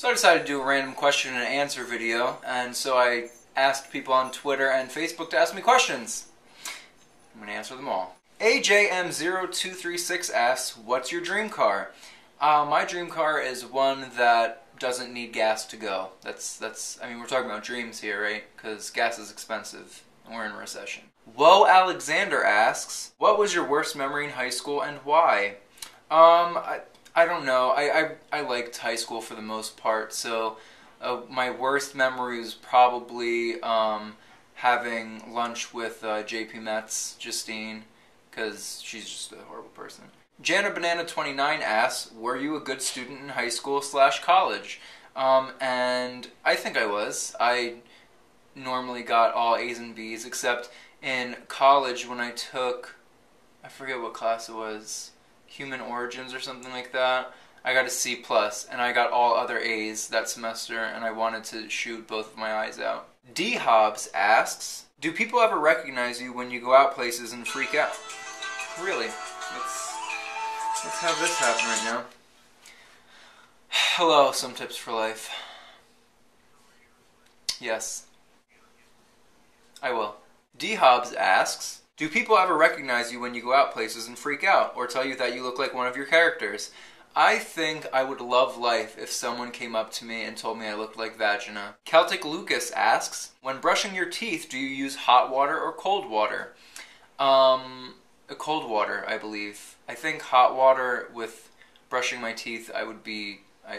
So I decided to do a random question and answer video, and so I asked people on Twitter and Facebook to ask me questions. I'm going to answer them all. AJM0236 asks, what's your dream car? My dream car is one that doesn't need gas to go. I mean, we're talking about dreams here, right? Because gas is expensive, and we're in a recession. Whoa Alexander asks, what was your worst memory in high school and why? I don't know. I liked high school for the most part, so my worst memory was probably having lunch with JP Metz, Justine, because she's just a horrible person. Jana Banana 29 asks, were you a good student in high school / college? And I think I was. I normally got all A's and B's, except in college when I took, I forget what class it was, Human Origins or something like that. I got a C+, and I got all other A's that semester, and I wanted to shoot both of my eyes out. D. Hobbs asks, do people ever recognize you when you go out places and freak out? Really? Let's have this happen right now. Hello, Some Tips for Life. Yes. I will. D. Hobbs asks, do people ever recognize you when you go out places and freak out, or tell you that you look like one of your characters? I think I would love life if someone came up to me and told me I looked like Vagina. Celtic Lucas asks, when brushing your teeth, do you use hot water or cold water? Cold water, I believe. I think hot water with brushing my teeth, I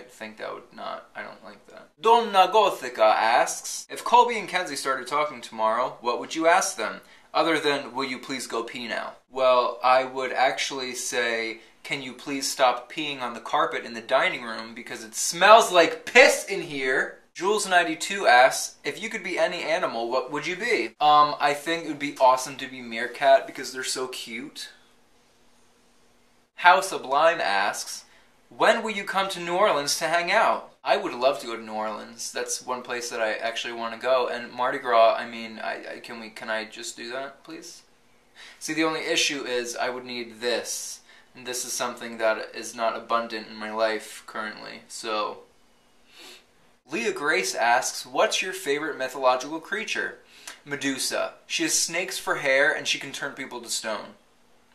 think that would not, I don't like that. Donna Gothica asks, if Colby and Kenzie started talking tomorrow, what would you ask them? Other than, will you please go pee now? Well, I would actually say, can you please stop peeing on the carpet in the dining room because it smells like piss in here? Jules92 asks, if you could be any animal, what would you be? I think it would be awesome to be meerkat because they're so cute. How Sublime asks, when will you come to New Orleans to hang out? I would love to go to New Orleans. That's one place that I actually want to go. And Mardi Gras, I mean, can I just do that, please? See, the only issue is I would need this. And this is something that is not abundant in my life currently, so... Leah Grace asks, what's your favorite mythological creature? Medusa. She has snakes for hair and she can turn people to stone.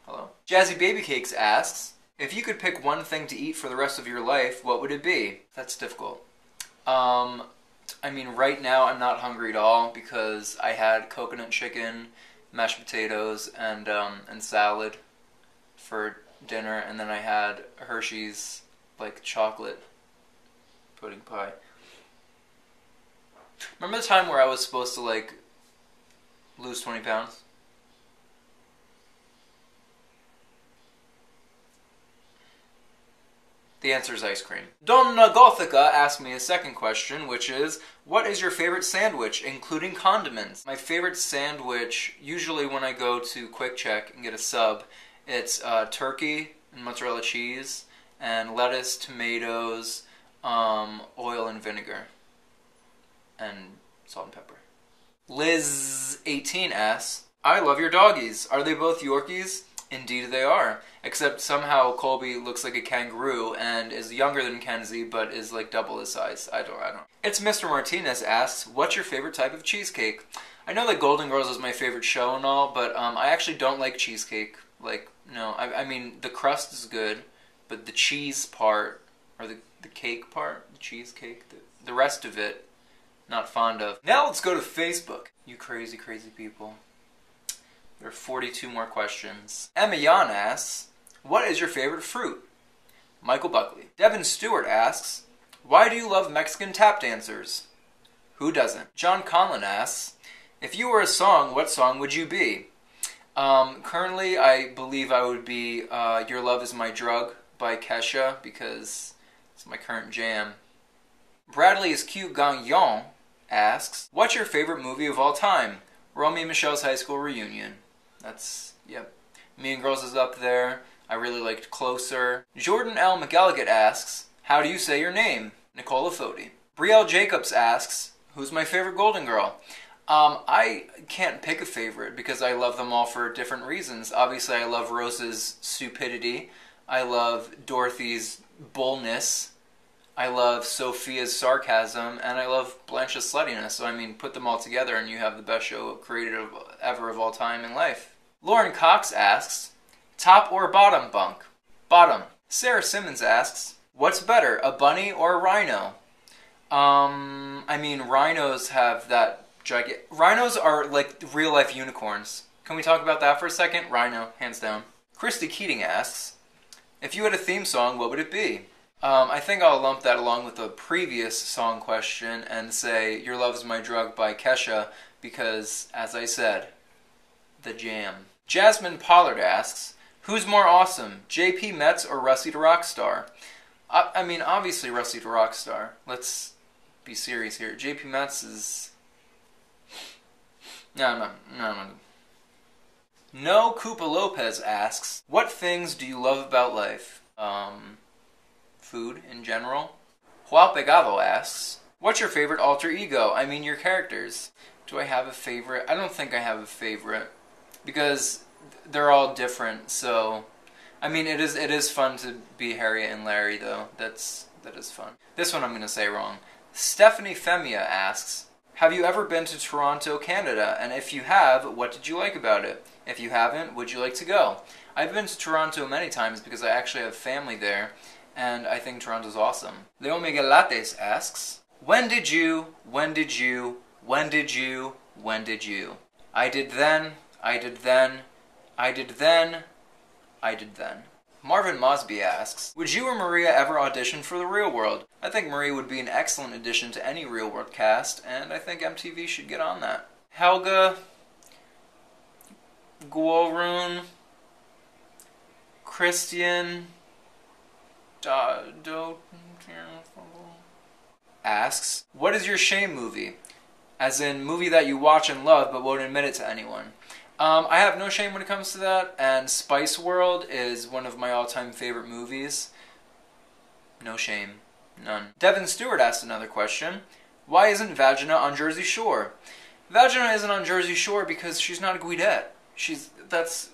Hello? Jazzy Baby Cakes asks, if you could pick one thing to eat for the rest of your life, what would it be? That's difficult. I mean, right now I'm not hungry at all because I had coconut chicken, mashed potatoes, and salad for dinner, and then I had Hershey's, like, chocolate pudding pie. Remember the time where I was supposed to, like, lose 20 pounds? The answer is ice cream. Donna Gothica asked me a second question, which is, what is your favorite sandwich, including condiments? My favorite sandwich, usually when I go to Quick Check and get a sub, it's turkey and mozzarella cheese, and lettuce, tomatoes, oil and vinegar, and salt and pepper. Liz18 asks, I love your doggies. Are they both Yorkies? Indeed they are. Except somehow Colby looks like a kangaroo and is younger than Kenzie, but is like double his size. I don't. It's Mr. Martinez asks, what's your favorite type of cheesecake? I know that Golden Girls is my favorite show and all, but I actually don't like cheesecake. Like, no. I mean, the crust is good, but the cheese part, or the cake part, the cheesecake, the rest of it, not fond of. Now let's go to Facebook. You crazy, crazy people. There are 42 more questions. Emma Yan asks, what is your favorite fruit? Michael Buckley. Devin Stewart asks, why do you love Mexican tap dancers? Who doesn't? John Conlon asks, if you were a song, what song would you be? Currently, I believe I would be Your Love Is My Drug by Kesha, because it's my current jam. Bradley is Cute Gagnon asks, what's your favorite movie of all time? Romeo and Michelle's High School Reunion. That's, yep. Mean Girls is up there. I really liked Closer. Jordan L. McElligott asks, how do you say your name? Nicola Foti. Brielle Jacobs asks, who's my favorite Golden Girl? I can't pick a favorite because I love them all for different reasons. Obviously, I love Rose's stupidity. I love Dorothy's bullness. I love Sophia's sarcasm, and I love Blanche's sluttiness. So I mean, put them all together and you have the best show created ever of all time in life. Lauren Cox asks, top or bottom bunk? Bottom. Sarah Simmons asks, what's better, a bunny or a rhino? I mean, rhinos have that gigantic... Rhinos are like real life unicorns. Can we talk about that for a second? Rhino, hands down. Christy Keating asks, if you had a theme song, what would it be? I think I'll lump that along with the previous song question and say Your Love Is My Drug by Kesha because, as I said, the jam. Jasmine Pollard asks, who's more awesome, JP Metz or Rusty the Rockstar? I mean, obviously Rusty the Rockstar. Let's be serious here. JP Metz is... No. No Koopa Lopez asks, what things do you love about life? Food in general. Juan Pegado asks, what's your favorite alter ego? I mean your characters. Do I have a favorite? I don't think I have a favorite because they're all different. So, I mean, it is fun to be Harriet and Larry though. That is fun. This one I'm gonna say wrong. Stephanie Femia asks, have you ever been to Toronto, Canada? And if you have, what did you like about it? If you haven't, would you like to go? I've been to Toronto many times because I actually have family there. And I think Toronto's awesome. Leo Miguel Lattes asks, when did you? I did then. Marvin Mosby asks, would you or Maria ever audition for The Real World? I think Maria would be an excellent addition to any Real World cast, and I think MTV should get on that. Helga, Guorun, Christian... asks, what is your shame movie? As in, movie that you watch and love but won't admit it to anyone. I have no shame when it comes to that, and Spice World is one of my all-time favorite movies. No shame. None. Devin Stewart asked another question. Why isn't Vagina on Jersey Shore? Vagina isn't on Jersey Shore because she's not a Guidette.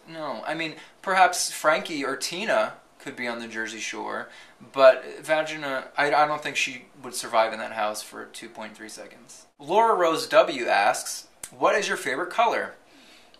No. I mean, perhaps Frankie or Tina could be on the Jersey Shore, but Vagina, I don't think she would survive in that house for 2.3 seconds. Laura Rose W. asks, what is your favorite color?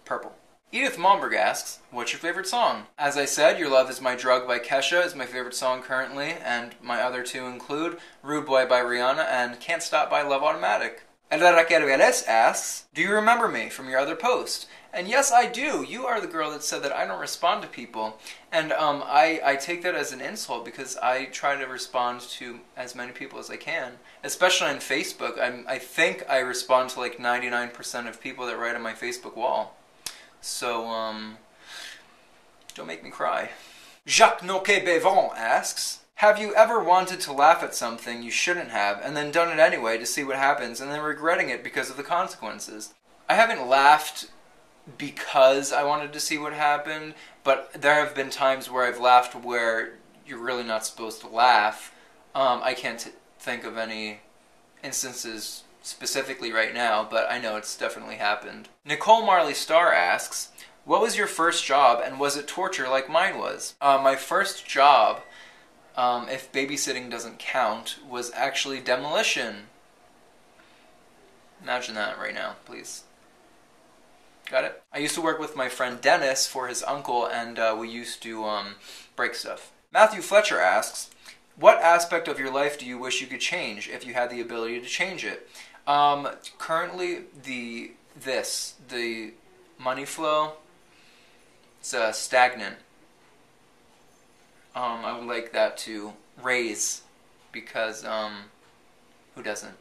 Purple. Edith Malmberg asks, what's your favorite song? As I said, Your Love Is My Drug by Kesha is my favorite song currently, and my other two include Rude Boy by Rihanna and Can't Stop by Love Automatic. Elena Raquel Velez asks, do you remember me from your other post? And yes, I do. You are the girl that said that I don't respond to people. And I take that as an insult because I try to respond to as many people as I can. Especially on Facebook. I think I respond to like 99% of people that write on my Facebook wall. So, don't make me cry. Jacques Noquet Bevon asks, have you ever wanted to laugh at something you shouldn't have and then done it anyway to see what happens and then regretting it because of the consequences? I haven't laughed because I wanted to see what happened, but there have been times where I've laughed where you're really not supposed to laugh. I can't think of any instances specifically right now, but I know it's definitely happened. Nicole Marley Starr asks, what was your first job and was it torture like mine was? My first job, if babysitting doesn't count, was actually demolition. Imagine that right now, please. Got it? I used to work with my friend Dennis for his uncle, and we used to break stuff. Matthew Fletcher asks, what aspect of your life do you wish you could change if you had the ability to change it? Currently, the money flow, it's stagnant. I would like that to raise because, who doesn't?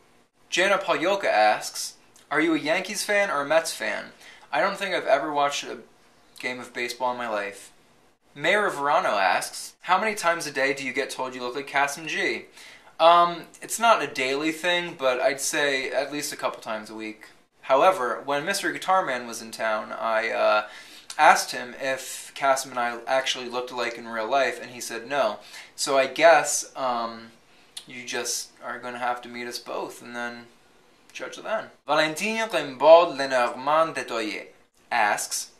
Jana Palyoka asks, are you a Yankees fan or a Mets fan? I don't think I've ever watched a game of baseball in my life. Mayor Verano asks, how many times a day do you get told you look like Kasim G? It's not a daily thing, but I'd say at least a couple times a week. However, when Mr. Guitarman was in town, I asked him if Kasim and I actually looked alike in real life, and he said no. So I guess you just are going to have to meet us both, and then judge then. Valentin Rimbaud Lenormand Detoyer asks,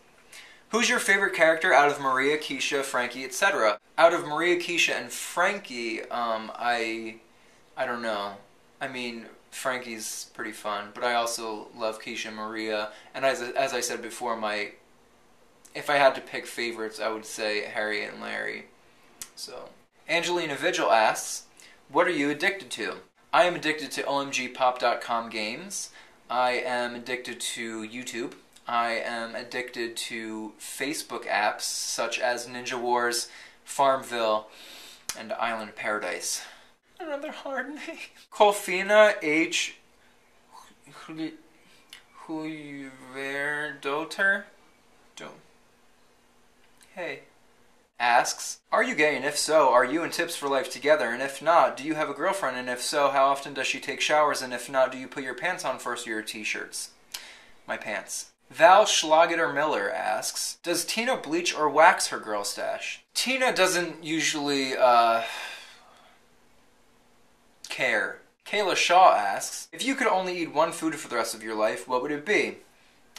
who's your favorite character out of Maria, Keisha, Frankie, etc.? Out of Maria, Keisha, and Frankie, I I don't know. I mean, Frankie's pretty fun, but I also love Keisha and Maria. And as I said before, if I had to pick favorites, I would say Harriet and Larry. So, Angelina Vigil asks, what are you addicted to? I am addicted to OMGpop.com games. I am addicted to YouTube. I am addicted to Facebook apps such as Ninja Wars, Farmville, and Island of Paradise. Another hard name. Colfina H. Huiverdoter? Hey. Asks, are you gay, and if so, are you and Tips for Life together, and if not, do you have a girlfriend, and if so, how often does she take showers, and if not, do you put your pants on first or your t-shirts? My pants. Val Schlageter Miller asks, does Tina bleach or wax her girl stash? Tina doesn't usually, care. Kayla Shaw asks, if you could only eat one food for the rest of your life, what would it be?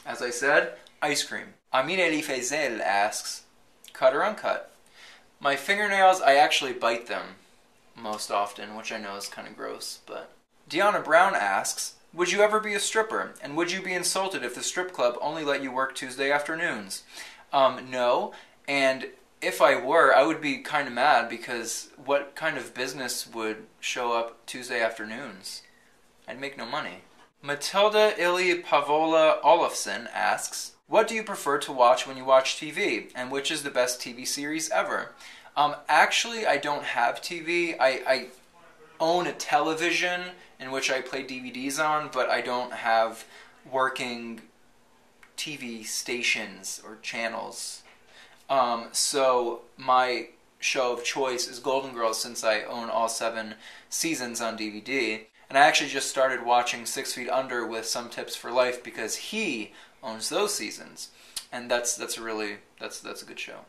As I said, ice cream. Amine Elifazel asks, cut or uncut? My fingernails, I actually bite them most often, which I know is kind of gross, but... Deanna Brown asks, would you ever be a stripper? And would you be insulted if the strip club only let you work Tuesday afternoons? No, and if I were, I would be kind of mad because what kind of business would show up Tuesday afternoons? I'd make no money. Matilda Ili Pavola Olofsson asks, what do you prefer to watch when you watch TV? And which is the best TV series ever? Actually, I don't have TV. I own a television in which I play DVDs on, but I don't have working TV stations or channels. So my show of choice is Golden Girls, since I own all 7 seasons on DVD. And I actually just started watching 6 Feet Under with Some Tips for Life because he owns those seasons, and that's a good show.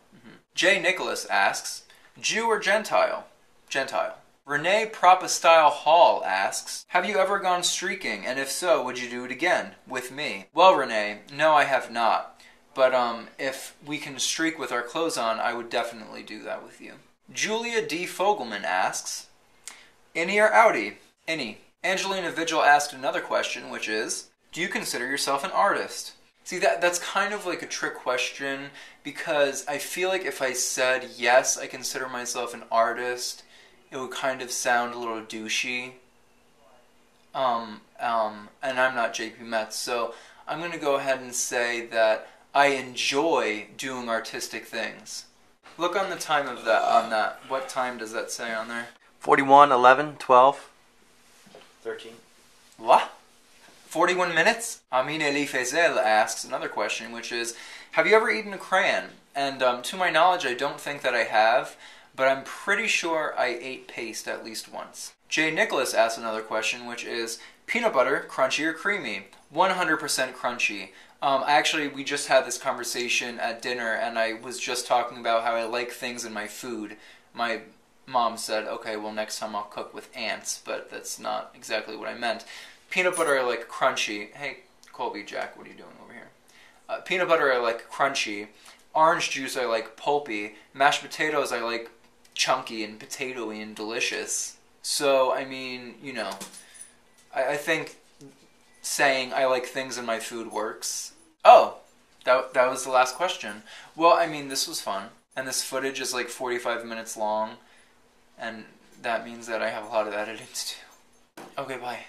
Jay Nicholas asks, Jew or Gentile? Gentile. Renee Propostyle Hall asks, have you ever gone streaking, and if so, would you do it again with me? Well, Renee, no, I have not, but if we can streak with our clothes on, I would definitely do that with you. Julia D. Fogelman asks, innie or outie? Innie. Angelina Vigil asked another question, which is, do you consider yourself an artist? See, that's kind of like a trick question, because I feel like if I said, yes, I consider myself an artist, it would kind of sound a little douchey. And I'm not JP Metz, so I'm going to go ahead and say that I enjoy doing artistic things. Look on the time of that, on that. What time does that say on there? 41, 11, 12, 13. What? 41 minutes? Amine Elifazel asks another question, which is, have you ever eaten a crayon? And to my knowledge, I don't think that I have, but I'm pretty sure I ate paste at least once. Jay Nicholas asks another question, which is, peanut butter, crunchy or creamy? 100% crunchy. Actually, we just had this conversation at dinner, and I was just talking about how I like things in my food. My mom said, okay, well, next time I'll cook with ants, but that's not exactly what I meant. Peanut butter I like crunchy. Hey, Colby, Jack, what are you doing over here? Peanut butter I like crunchy. Orange juice I like pulpy. Mashed potatoes I like chunky and potatoey and delicious. So, I mean, you know, I think saying I like things in my food works. Oh, that was the last question. Well, I mean, this was fun. And this footage is like 45 minutes long. And that means that I have a lot of editing to do. Okay, bye.